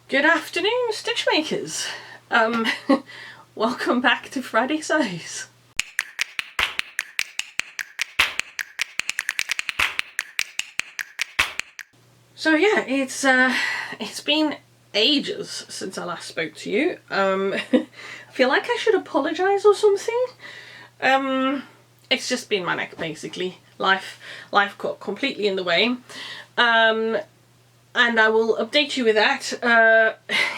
Good afternoon, Stitchmakers. Welcome back to Friday Sews. So yeah, it's been ages since I last spoke to you. I feel like I should apologise or something. It's just been manic, basically. Life got completely in the way. And I will update you with that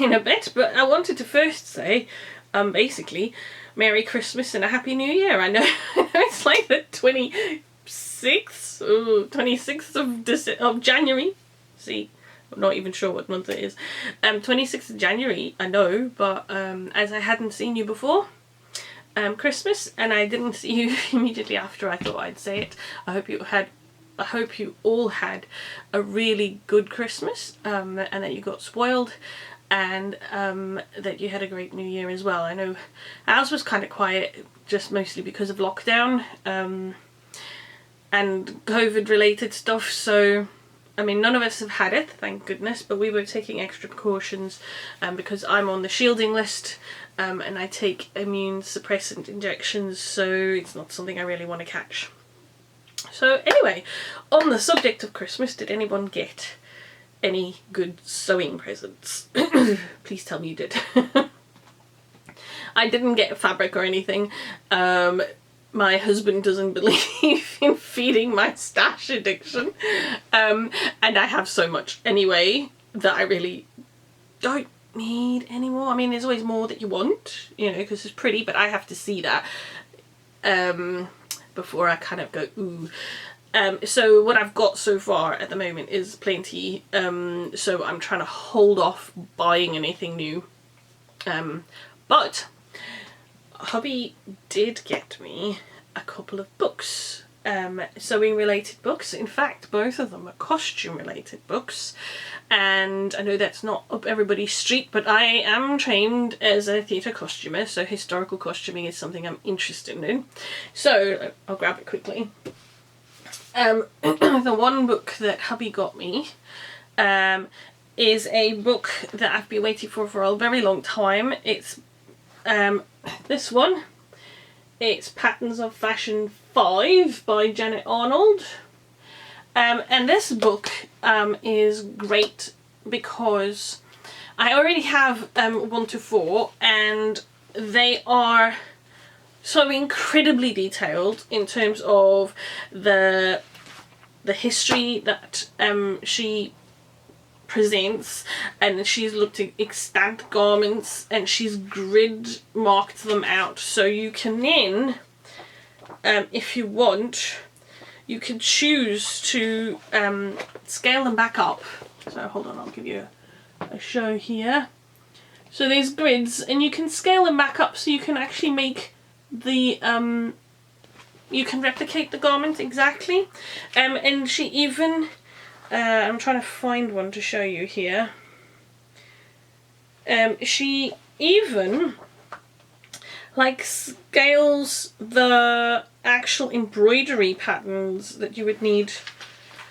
in a bit, but I wanted to first say, basically, Merry Christmas and a Happy New Year. I know it's like the 26th of January. See, I'm not even sure what month it is. 26th of January, I know, but as I hadn't seen you before Christmas, and I didn't see you immediately after, I thought I'd say it. I hope you all had a really good Christmas, and that you got spoiled, and that you had a great New Year as well. I know ours was kind of quiet, just mostly because of lockdown and COVID related stuff, so I mean none of us have had it, thank goodness, but we were taking extra precautions because I'm on the shielding list and I take immune suppressant injections, so it's not something I really want to catch. So anyway, on the subject of Christmas, did anyone get any good sewing presents? Please tell me you did. I didn't get fabric or anything. My husband doesn't believe in feeding my stash addiction. And I have so much anyway that I really don't need anymore. I mean, there's always more that you want, you know, because it's pretty, but I have to see that. Before I kind of go, ooh. So what I've got so far at the moment is plenty, so I'm trying to hold off buying anything new. But hubby did get me a couple of books, sewing related books. In fact, both of them are costume related books, and I know that's not up everybody's street, but I am trained as a theatre costumer, so historical costuming is something I'm interested in. So I'll grab it quickly. The one book that hubby got me is a book that I've been waiting for a very long time. It's this one. It's Patterns of Fashion 5 by Janet Arnold. And this book is great because I already have 1 to 4, and they are so incredibly detailed in terms of the history that she presents, and she's looked at extant garments and she's grid marked them out, so you can then if you want, you can choose to scale them back up. So hold on, I'll give you a show here. So there's grids, and you can scale them back up so you can actually make the you can replicate the garment exactly. And she even I'm trying to find one to show you here. She even like scales the actual embroidery patterns that you would need,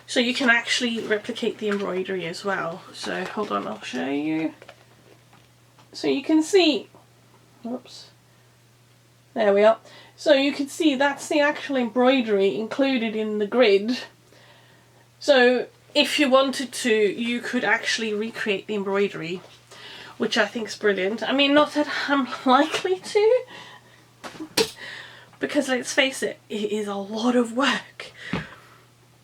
so you can actually replicate the embroidery as well. So hold on, I'll show you. So you can see, oops, there we are. So you can see that's the actual embroidery included in the grid. So if you wanted to, you could actually recreate the embroidery, which I think is brilliant. I mean, not that I'm likely to, because let's face it, it is a lot of work.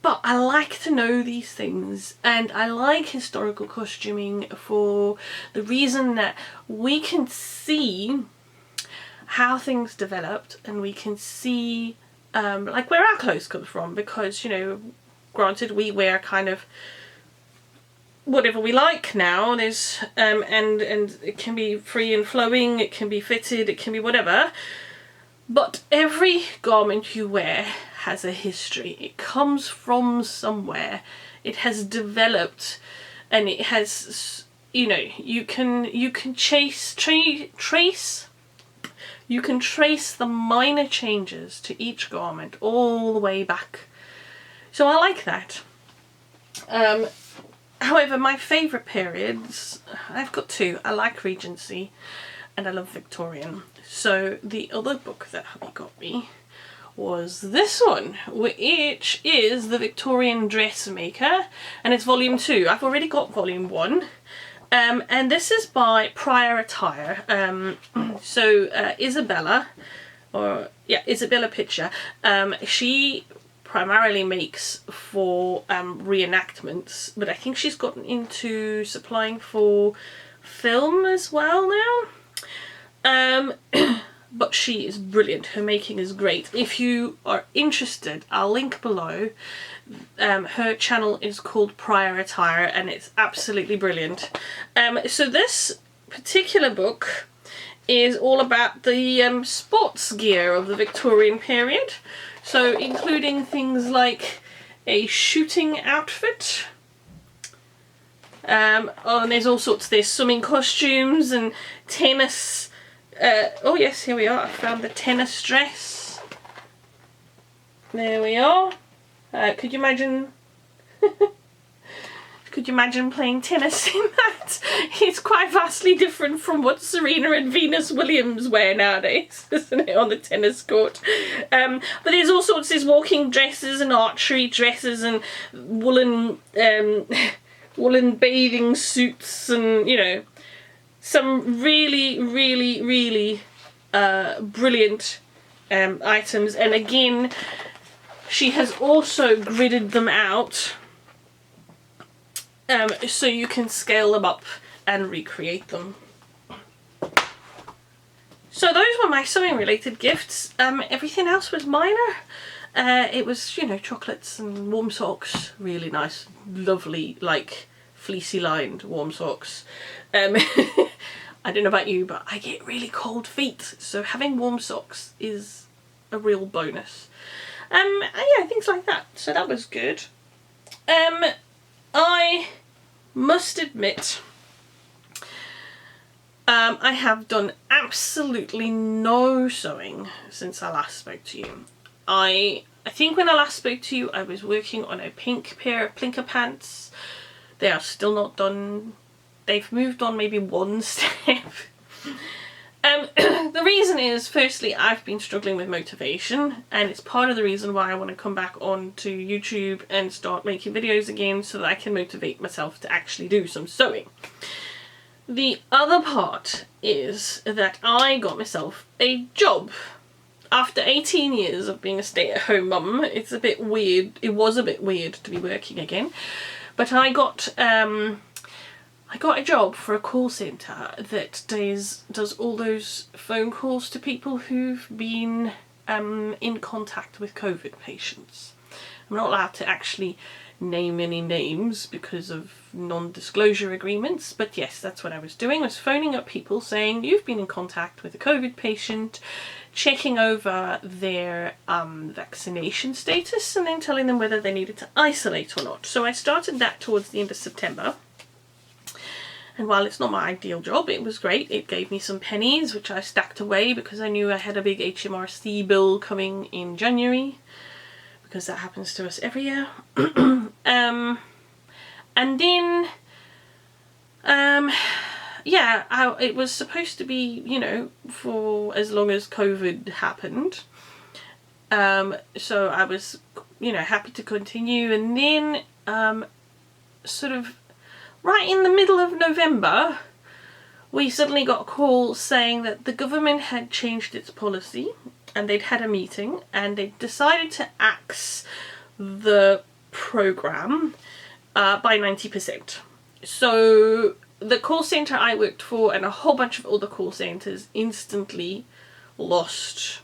But I like to know these things, and I like historical costuming for the reason that we can see how things developed, and we can see like where our clothes come from, because, you know, granted we wear kind of whatever we like now. There's and it can be free and flowing, it can be fitted, it can be whatever, but every garment you wear has a history. It comes from somewhere, it has developed, and it has, you know, you can trace the minor changes to each garment all the way back. So I like that. However, my favourite periods, I've got two. I like Regency and I love Victorian. So the other book that hubby got me was this one, which is The Victorian Dressmaker, and it's volume 2. I've already got volume 1. And this is by Prior Attire. Isabella Pitcher, she primarily makes for reenactments, but I think she's gotten into supplying for film as well now. But she is brilliant. Her making is great. If you are interested, I'll link below. Her channel is called Prior Attire and it's absolutely brilliant. So this particular book is all about the sports gear of the Victorian period. So including things like a shooting outfit. And there's all sorts. There's swimming costumes and tennis. Oh yes, here we are. I found the tennis dress. There we are. Could you imagine? Could you imagine playing tennis in that? It's quite vastly different from what Serena and Venus Williams wear nowadays, isn't it, on the tennis court? But there's all sorts. There's walking dresses and archery dresses and woolen bathing suits, and you know, some really brilliant items. And again, she has also gridded them out so you can scale them up and recreate them. So those were my sewing related gifts. Everything else was minor. It was, you know, chocolates and warm socks. Really nice, lovely, like fleecy lined warm socks. I don't know about you, but I get really cold feet, so having warm socks is a real bonus. And yeah, things like that. So that was good. I must admit, I have done absolutely no sewing since I last spoke to you. I think when I last spoke to you, I was working on a pink pair of plinker pants. They are still not done. They've moved on maybe one step. The reason is, firstly, I've been struggling with motivation, and it's part of the reason why I want to come back onto YouTube and start making videos again so that I can motivate myself to actually do some sewing. The other part is that I got myself a job. After 18 years of being a stay-at-home mum, it's a bit weird. It was a bit weird to be working again, but I got a job for a call centre that does all those phone calls to people who've been in contact with COVID patients. I'm not allowed to actually name any names because of non-disclosure agreements, but yes, that's what I was doing, was phoning up people saying you've been in contact with a COVID patient, checking over their vaccination status, and then telling them whether they needed to isolate or not. So I started that towards the end of September. And while it's not my ideal job, it was great. It gave me some pennies, which I stacked away because I knew I had a big HMRC bill coming in January, because that happens to us every year. And then, yeah, it was supposed to be, you know, for as long as COVID happened. So I was, you know, happy to continue. And then, sort of, right in the middle of November, we suddenly got a call saying that the government had changed its policy, and they'd had a meeting and they decided to axe the programme by 90%. So the call centre I worked for and a whole bunch of other call centres instantly lost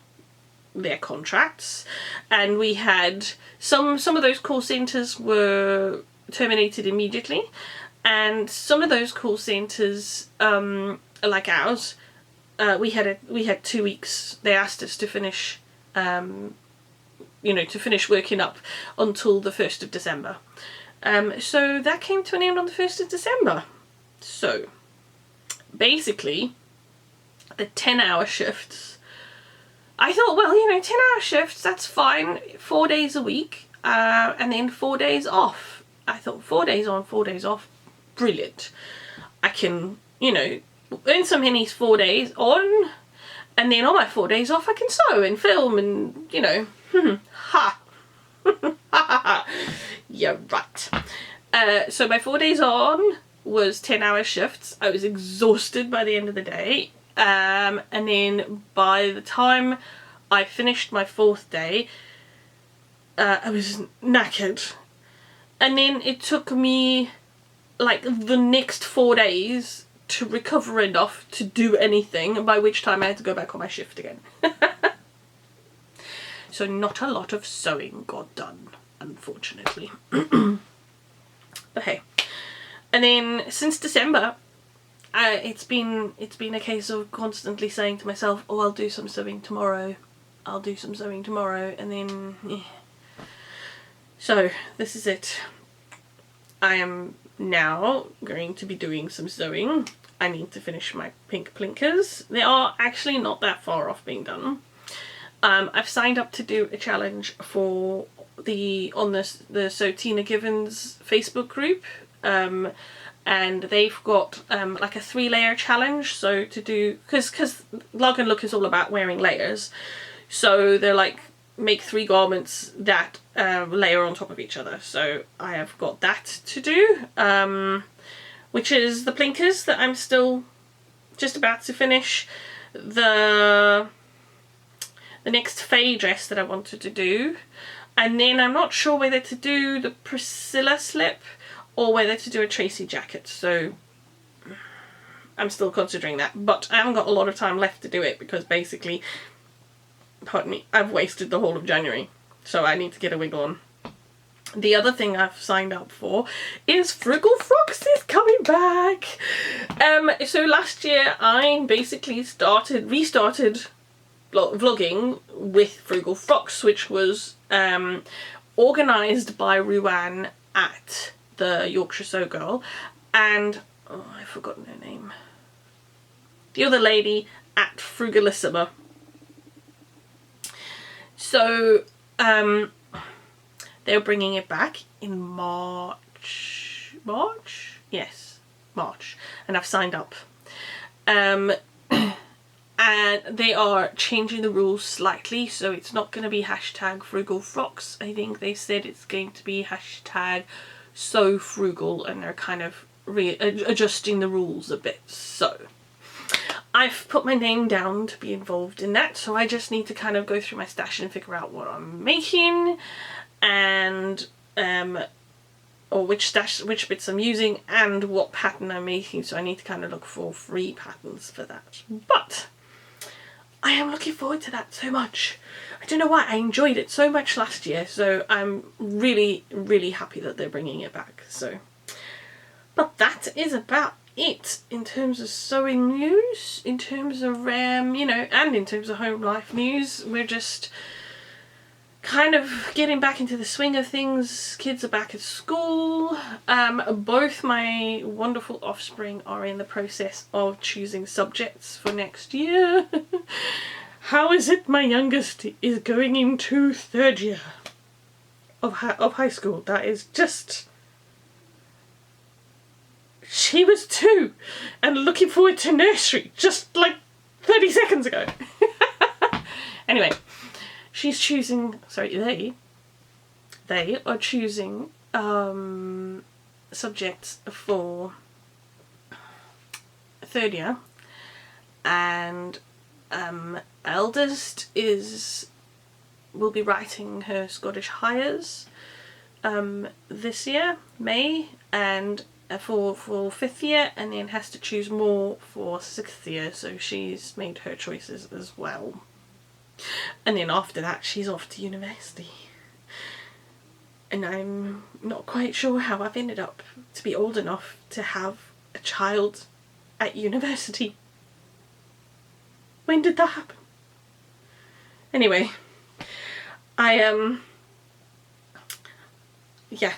their contracts, and we had some of those call centres were terminated immediately. And some of those call centres, like ours, we had 2 weeks. They asked us to finish, you know, to finish working up until the 1st of December. So that came to an end on the 1st of December. So basically, the 10-hour shifts, I thought, well, you know, 10-hour shifts, that's fine, 4 days a week, and then 4 days off. I thought 4 days on, 4 days off, brilliant. I can, you know, earn some pennies 4 days on, and then on my 4 days off I can sew and film and, you know, ha. Yeah, right. So my 4 days on was 10-hour shifts. I was exhausted by the end of the day. And then by the time I finished my 4th day, I was knackered. And then it took me like the next 4 days to recover enough to do anything, by which time I had to go back on my shift again. So not a lot of sewing got done, unfortunately. But hey. And then since December, it's been a case of constantly saying to myself, oh, I'll do some sewing tomorrow. I'll do some sewing tomorrow. And then, yeah. So this is it. I am now going to be doing some sewing. I need to finish my pink plinkers. They are actually not that far off being done. I've signed up to do a challenge for the So Tina Givens Facebook group, and they've got like a 3-layer challenge. So to do, because Log and Look is all about wearing layers, so they're like, make 3 garments that layer on top of each other. So I have got that to do, which is the plinkers that I'm still just about to finish. The next Faye dress that I wanted to do, and then I'm not sure whether to do the Priscilla slip or whether to do a Tracy jacket, so I'm still considering that, but I haven't got a lot of time left to do it because basically, pardon me, I've wasted the whole of January, so I need to get a wiggle on. The other thing I've signed up for is Frugal Frocks is coming back. So last year I basically restarted vlogging with Frugal Frocks, which was organised by Ruan at the Yorkshire Sew Girl, and oh, I've forgotten her name. The other lady at Frugalissima. So they're bringing it back in March. Yes, March, and I've signed up. And they are changing the rules slightly, so it's not going to be hashtag Frugal Frocks. I think they said it's going to be hashtag So Frugal, and they're kind of adjusting the rules a bit. So I've put my name down to be involved in that, so I just need to kind of go through my stash and figure out what I'm making, and or which bits I'm using and what pattern I'm making. So I need to kind of look for free patterns for that. But I am looking forward to that so much. I don't know why, I enjoyed it so much last year, so I'm really, really happy that they're bringing it back. So, but that is about it in terms of sewing news, in terms of you know, and in terms of home life news. We're just kind of getting back into the swing of things. Kids are back at school. Both my wonderful offspring are in the process of choosing subjects for next year. How is it my youngest is going into 3rd year of high school? That is just... She was 2 and looking forward to nursery just like 30 seconds ago. Anyway, she's choosing, sorry, they are choosing subjects for 3rd year, and eldest will be writing her Scottish Highers this year, May, and for 5th year, and then has to choose more for 6th year, so she's made her choices as well. And then after that she's off to university, and I'm not quite sure how I've ended up to be old enough to have a child at university. When did that happen? Anyway, yeah.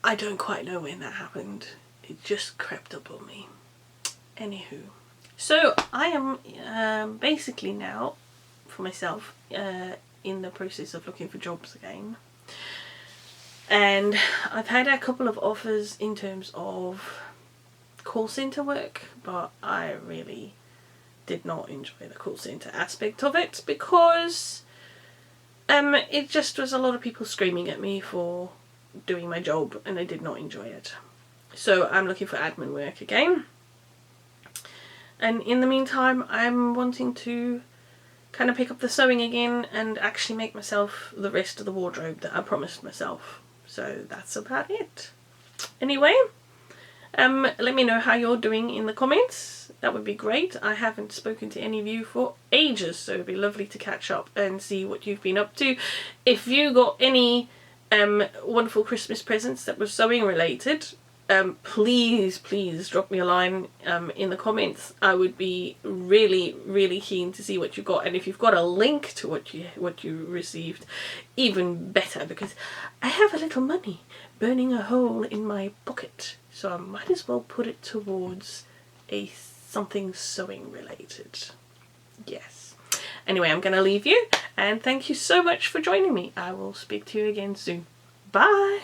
I don't quite know when that happened. It just crept up on me. Anywho. So I am basically now, for myself, in the process of looking for jobs again. And I've had a couple of offers in terms of call centre work, but I really did not enjoy the call centre aspect of it, because it just was a lot of people screaming at me for doing my job, and I did not enjoy it. So I'm looking for admin work again. And in the meantime, I'm wanting to kind of pick up the sewing again and actually make myself the rest of the wardrobe that I promised myself. So that's about it. Anyway, let me know how you're doing in the comments. That would be great. I haven't spoken to any of you for ages, so it'd be lovely to catch up and see what you've been up to. If you got any wonderful Christmas presents that were sewing related, please drop me a line in the comments. I would be really keen to see what you got, and if you've got a link to what you received, even better, because I have a little money burning a hole in my pocket, so I might as well put it towards something sewing related. Yes. Anyway, I'm going to leave you, and thank you so much for joining me. I will speak to you again soon. Bye!